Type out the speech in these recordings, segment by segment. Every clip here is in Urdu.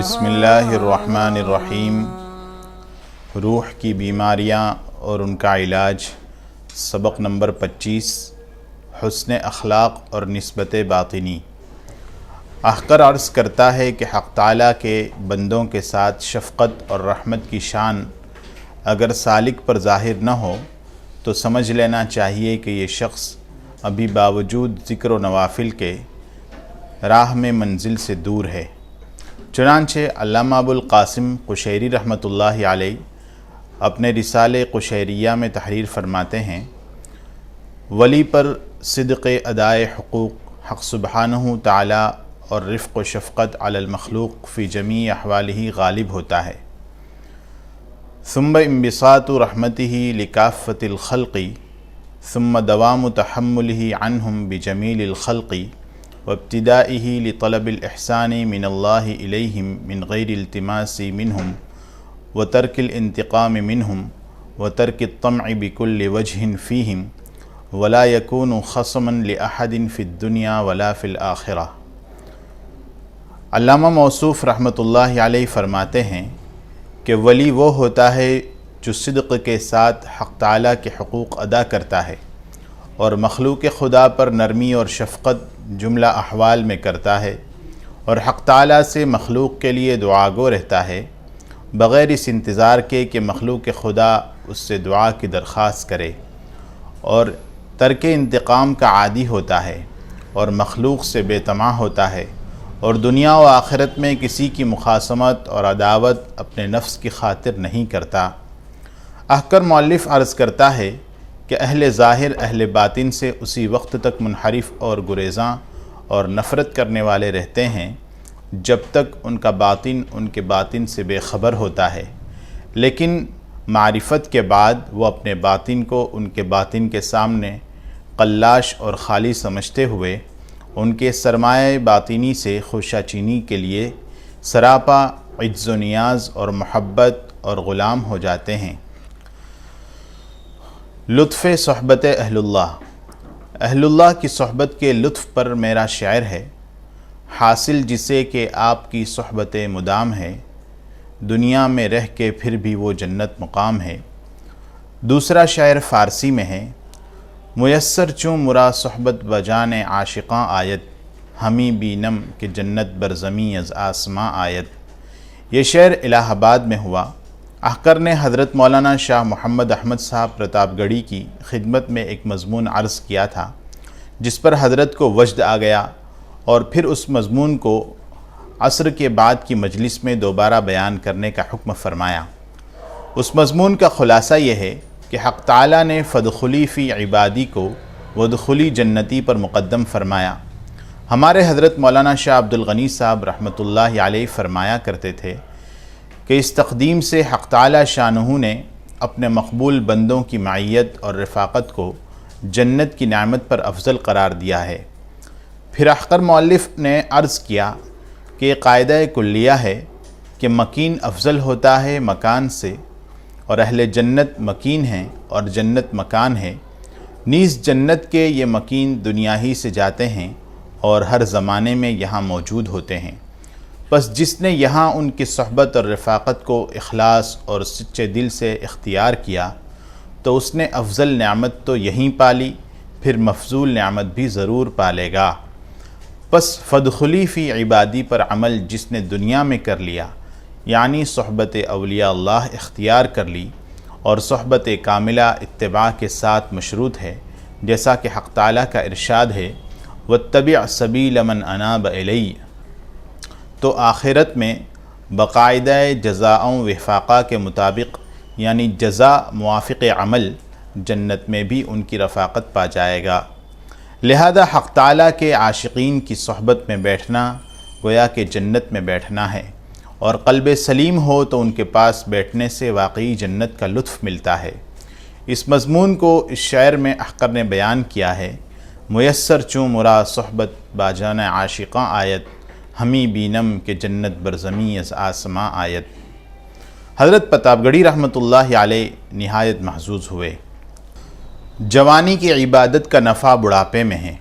بسم اللہ الرحمن الرحیم۔ روح کی بیماریاں اور ان کا علاج، سبق نمبر 25، حسن اخلاق اور نسبت باطنی۔ احقر عرض کرتا ہے کہ حق تعالیٰ کے بندوں کے ساتھ شفقت اور رحمت کی شان اگر سالک پر ظاہر نہ ہو تو سمجھ لینا چاہیے کہ یہ شخص ابھی باوجود ذکر و نوافل کے راہ میں منزل سے دور ہے۔ چنانچہ علامہ ابو القاسم قشیری رحمۃ اللہ علیہ اپنے رسالے قشیریہ میں تحریر فرماتے ہیں، ولی پر صدق ادائے حقوق حق سبحانہ تعالی اور رفق و شفقت علی المخلوق فی جمیع احوالہ غالب ہوتا ہے۔ ثم انبساط رحمتہ لکافۃ الخلق ثم دوام تحملہ عنہم بجمیل الخلق وابتدائہ لطلب الاحسان من اللہ الیہم من غیر التماس منہم وترک الانتقام منہم وترک الطمع بکل وجہ فیہم ولا یکون خصما لأحد فی الدنیا ولا فی الآخرہ۔ علامہ موصوف رحمۃ اللہ علیہ فرماتے ہیں کہ ولی وہ ہوتا ہے جو صدق کے ساتھ حق تعالیٰ کے حقوق ادا کرتا ہے اور مخلوق خدا پر نرمی اور شفقت جملہ احوال میں کرتا ہے، اور حق تعالیٰ سے مخلوق کے لیے دعاگو رہتا ہے بغیر اس انتظار کے کہ مخلوق خدا اس سے دعا کی درخواست کرے، اور ترک انتقام کا عادی ہوتا ہے اور مخلوق سے بے طمع ہوتا ہے، اور دنیا و آخرت میں کسی کی مخاصمت اور عداوت اپنے نفس کی خاطر نہیں کرتا۔ احقر مؤلف عرض کرتا ہے کہ اہل ظاہر اہل باطن سے اسی وقت تک منحرف اور گریزاں اور نفرت کرنے والے رہتے ہیں جب تک ان کا باطن ان کے باطن سے بے خبر ہوتا ہے، لیکن معرفت کے بعد وہ اپنے باطن کو ان کے باطن کے سامنے قلاش اور خالی سمجھتے ہوئے ان کے سرمایہ باطنی سے خوشہ چینی کے لیے سراپا عجز و نیاز اور محبت اور غلام ہو جاتے ہیں۔ لطف صحبت اہل اللہ کی صحبت کے لطف پر میرا شعر ہے، حاصل جسے کہ آپ کی صحبت مدام ہے، دنیا میں رہ کے پھر بھی وہ جنت مقام ہے۔ دوسرا شعر فارسی میں ہے، میسر چوں مرا صحبت بجان عاشقاں آیت ہمیں بینم کہ جنت برزمی از آسماں آیت۔ یہ شعر الہ آباد میں ہوا۔ احقر نے حضرت مولانا شاہ محمد احمد صاحب پرتاپ گڑھی کی خدمت میں ایک مضمون عرض کیا تھا، جس پر حضرت کو وجد آ گیا اور پھر اس مضمون کو عصر کے بعد کی مجلس میں دوبارہ بیان کرنے کا حکم فرمایا۔ اس مضمون کا خلاصہ یہ ہے کہ حق تعالیٰ نے فادخلی فی عبادی کو وادخلی جنتی پر مقدم فرمایا۔ ہمارے حضرت مولانا شاہ عبد الغنی صاحب رحمۃ اللہ علیہ فرمایا کرتے تھے کہ اس تقدیم سے حق تعالیٰ شانہ نے اپنے مقبول بندوں کی معیت اور رفاقت کو جنت کی نعمت پر افضل قرار دیا ہے۔ پھر احقر مؤلف نے عرض کیا کہ یہ قاعدہ کلیہ ہے کہ مکین افضل ہوتا ہے مکان سے، اور اہل جنت مکین ہیں اور جنت مکان ہے، نیز جنت کے یہ مکین دنیا ہی سے جاتے ہیں اور ہر زمانے میں یہاں موجود ہوتے ہیں۔ بس جس نے یہاں ان کی صحبت اور رفاقت کو اخلاص اور سچے دل سے اختیار کیا تو اس نے افضل نعمت تو یہیں پالی، پھر مفضول نعمت بھی ضرور پالے گا۔ بس فادخلی فی عبادی پر عمل جس نے دنیا میں کر لیا، یعنی صحبت اولیاء اللہ اختیار کر لی، اور صحبت کاملہ اتباع کے ساتھ مشروط ہے، جیسا کہ حق تعالیٰ کا ارشاد ہے واتبع سبیل من اناب الی، تو آخرت میں باقاعدہ جزاء و وفاقہ کے مطابق، یعنی جزا موافق عمل، جنت میں بھی ان کی رفاقت پا جائے گا۔ لہذا حق تعالیٰ کے عاشقین کی صحبت میں بیٹھنا گویا کہ جنت میں بیٹھنا ہے، اور قلب سلیم ہو تو ان کے پاس بیٹھنے سے واقعی جنت کا لطف ملتا ہے۔ اس مضمون کو اس شعر میں احقر نے بیان کیا ہے، میسر چوں مرا صحبت باجان عاشقاں آیت ہمیں بینم کہ جنت برزمی از آسماں آیت۔ حضرت پرتاپ گڑھی رحمۃ اللہ علیہ نہایت محظوظ ہوئے۔ جوانی کی عبادت کا نفع بڑھاپے میں ہے۔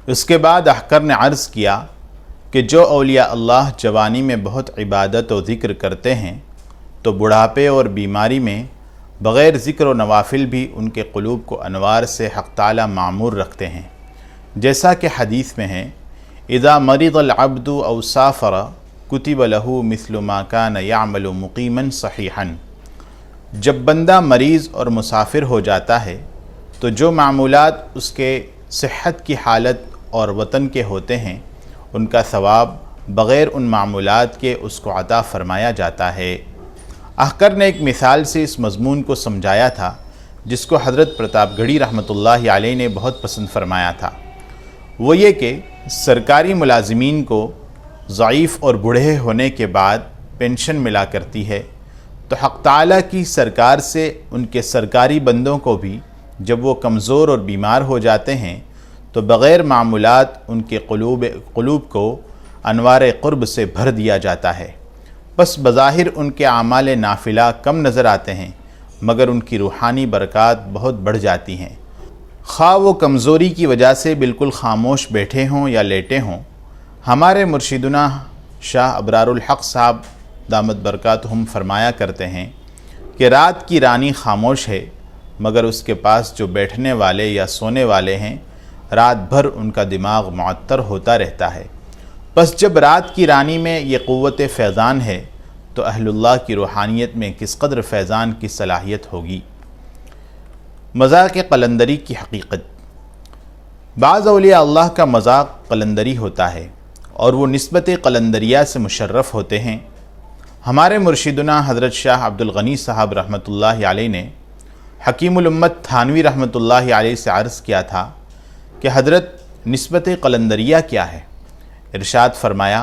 اس کے بعد احقر نے عرض کیا کہ جو اولیاء اللہ جوانی میں بہت عبادت و ذکر کرتے ہیں تو بڑھاپے اور بیماری میں بغیر ذکر و نوافل بھی ان کے قلوب کو انوار سے حق تعالی معمور رکھتے ہیں، جیسا کہ حدیث میں ہے اذا مرض العبد او سافر کتب له مثل ما كان يعمل مقیما صحیحا، جب بندہ مریض اور مسافر ہو جاتا ہے تو جو معمولات اس کے صحت کی حالت اور وطن کے ہوتے ہیں ان کا ثواب بغیر ان معمولات کے اس کو عطا فرمایا جاتا ہے۔ احقر نے ایک مثال سے اس مضمون کو سمجھایا تھا جس کو حضرت پرتاپ گڑھی رحمۃ اللہ علیہ نے بہت پسند فرمایا تھا، وہ یہ کہ سرکاری ملازمین کو ضعیف اور بوڑھے ہونے کے بعد پینشن ملا کرتی ہے، تو حق تعالیٰ کی سرکار سے ان کے سرکاری بندوں کو بھی جب وہ کمزور اور بیمار ہو جاتے ہیں تو بغیر معمولات ان کے قلوب کو انوار قرب سے بھر دیا جاتا ہے۔ بس بظاہر ان کے اعمال نافلہ کم نظر آتے ہیں مگر ان کی روحانی برکات بہت بڑھ جاتی ہیں، خواہ وہ کمزوری کی وجہ سے بالکل خاموش بیٹھے ہوں یا لیٹے ہوں۔ ہمارے مرشدنا شاہ ابرار الحق صاحب دامت برکاتہم فرمایا کرتے ہیں کہ رات کی رانی خاموش ہے مگر اس کے پاس جو بیٹھنے والے یا سونے والے ہیں رات بھر ان کا دماغ معطر ہوتا رہتا ہے۔ بس جب رات کی رانی میں یہ قوت فیضان ہے تو اہل اللہ کی روحانیت میں کس قدر فیضان کی صلاحیت ہوگی۔ مذاق قلندری کی حقیقت۔ بعض اولیاء اللہ کا مذاق قلندری ہوتا ہے اور وہ نسبت قلندریہ سے مشرف ہوتے ہیں۔ ہمارے مرشدنا حضرت شاہ عبد الغنی صاحب رحمۃ اللہ علیہ نے حکیم الامت تھانوی رحمۃ اللہ علیہ سے عرض کیا تھا کہ حضرت نسبت قلندریہ کیا ہے؟ ارشاد فرمایا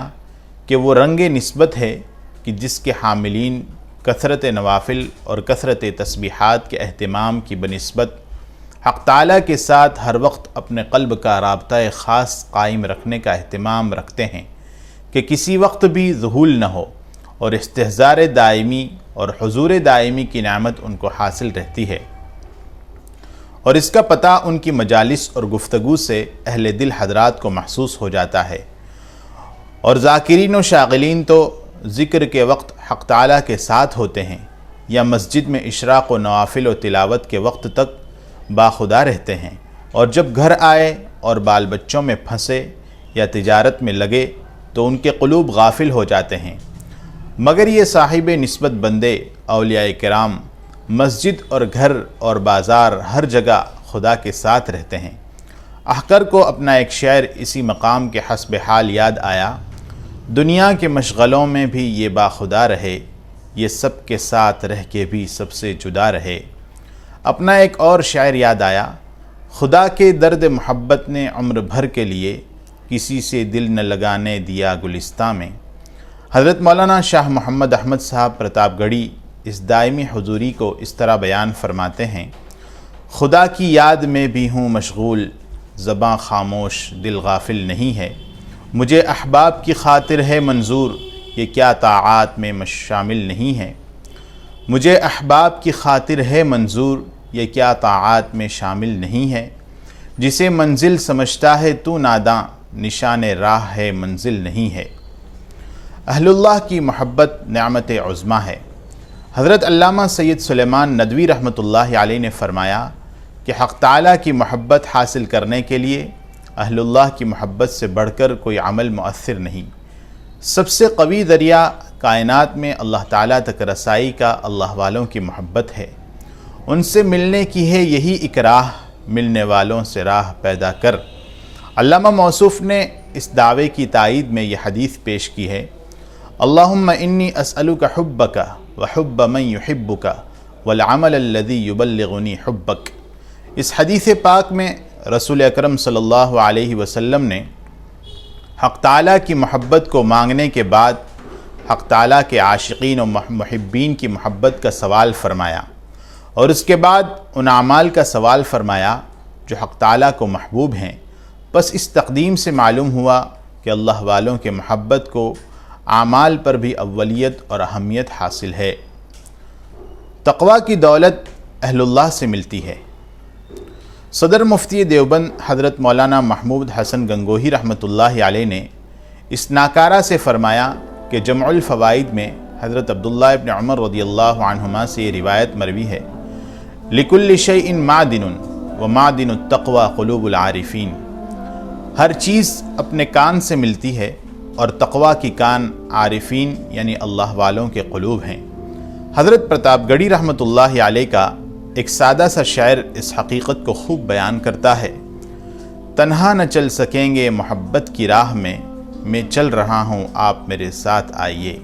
کہ وہ رنگ نسبت ہے کہ جس کے حاملین کثرت نوافل اور کثرت تسبیحات کے اہتمام کی بنسبت حق تعالیٰ کے ساتھ ہر وقت اپنے قلب کا رابطہ خاص قائم رکھنے کا اہتمام رکھتے ہیں کہ کسی وقت بھی ذہول نہ ہو اور استحضار دائمی اور حضور دائمی کی نعمت ان کو حاصل رہتی ہے، اور اس کا پتہ ان کی مجالس اور گفتگو سے اہل دل حضرات کو محسوس ہو جاتا ہے۔ اور ذاکرین و شاغلین تو ذکر کے وقت حق تعالیٰ کے ساتھ ہوتے ہیں یا مسجد میں اشراق و نوافل و تلاوت کے وقت تک باخدا رہتے ہیں، اور جب گھر آئے اور بال بچوں میں پھنسے یا تجارت میں لگے تو ان کے قلوب غافل ہو جاتے ہیں۔ مگر یہ صاحب نسبت بندے اولیاء کرام مسجد اور گھر اور بازار ہر جگہ خدا کے ساتھ رہتے ہیں۔ احقر کو اپنا ایک شعر اسی مقام کے حسب حال یاد آیا، دنیا کے مشغلوں میں بھی یہ باخدا رہے، یہ سب کے ساتھ رہ کے بھی سب سے جدا رہے۔ اپنا ایک اور شعر یاد آیا، خدا کے درد محبت نے عمر بھر کے لیے کسی سے دل نہ لگانے دیا گلستاں میں۔ حضرت مولانا شاہ محمد احمد صاحب پرتاپ گڑھی اس دائمی حضوری کو اس طرح بیان فرماتے ہیں، خدا کی یاد میں بھی ہوں مشغول، زباں خاموش دل غافل نہیں ہے، مجھے احباب کی خاطر ہے منظور، یہ کیا طاعات میں شامل نہیں ہے، مجھے احباب کی خاطر ہے منظور، یہ کیا طاعات میں شامل نہیں ہے، جسے منزل سمجھتا ہے تو ناداں، نشان راہ ہے منزل نہیں ہے۔ اہل اللہ کی محبت نعمت عظمیٰ ہے۔ حضرت علامہ سید سلیمان ندوی رحمۃ اللہ علیہ نے فرمایا کہ حق تعالیٰ کی محبت حاصل کرنے کے لیے اہل اللہ کی محبت سے بڑھ کر کوئی عمل مؤثر نہیں۔ سب سے قوی ذریعہ کائنات میں اللہ تعالیٰ تک رسائی کا اللہ والوں کی محبت ہے، ان سے ملنے کی ہے یہی ایک راہ، ملنے والوں سے راہ پیدا کر۔ علامہ موصوف نے اس دعوے کی تائید میں یہ حدیث پیش کی ہے، اللہم انی اسألک حبک وحب من یحبک والعمل الذی یبلغنی حبک۔ اس حدیث پاک میں رسول اکرم صلی اللہ علیہ وسلم نے حق تعالیٰ کی محبت کو مانگنے کے بعد حق تعالیٰ کے عاشقین و محبین کی محبت کا سوال فرمایا، اور اس کے بعد ان اعمال کا سوال فرمایا جو حق تعالیٰ کو محبوب ہیں۔ بس اس تقدیم سے معلوم ہوا کہ اللہ والوں کے محبت کو اعمال پر بھی اولیت اور اہمیت حاصل ہے۔ تقوی کی دولت اہل اللہ سے ملتی ہے۔ صدر مفتی دیوبند حضرت مولانا محمود حسن گنگوہی رحمۃ اللہ علیہ نے اس ناکارہ سے فرمایا کہ جمع الفوائد میں حضرت عبداللہ ابن عمر رضی اللہ عنہما سے یہ روایت مروی ہے، لِكُلِّ شَيْءٍ مَعْدِنٌ وَمَعْدِنُ التَّقْوَى قُلُوبُ الْعَارِفِينَ، ہر چیز اپنے کان سے ملتی ہے اور تقویٰ کی کان عارفین یعنی اللہ والوں کے قلوب ہیں۔ حضرت پرتاپ گڑھی رحمۃ اللہ علیہ کا ایک سادہ سا شعر اس حقیقت کو خوب بیان کرتا ہے، تنہا نہ چل سکیں گے محبت کی راہ میں چل رہا ہوں آپ میرے ساتھ آئیے۔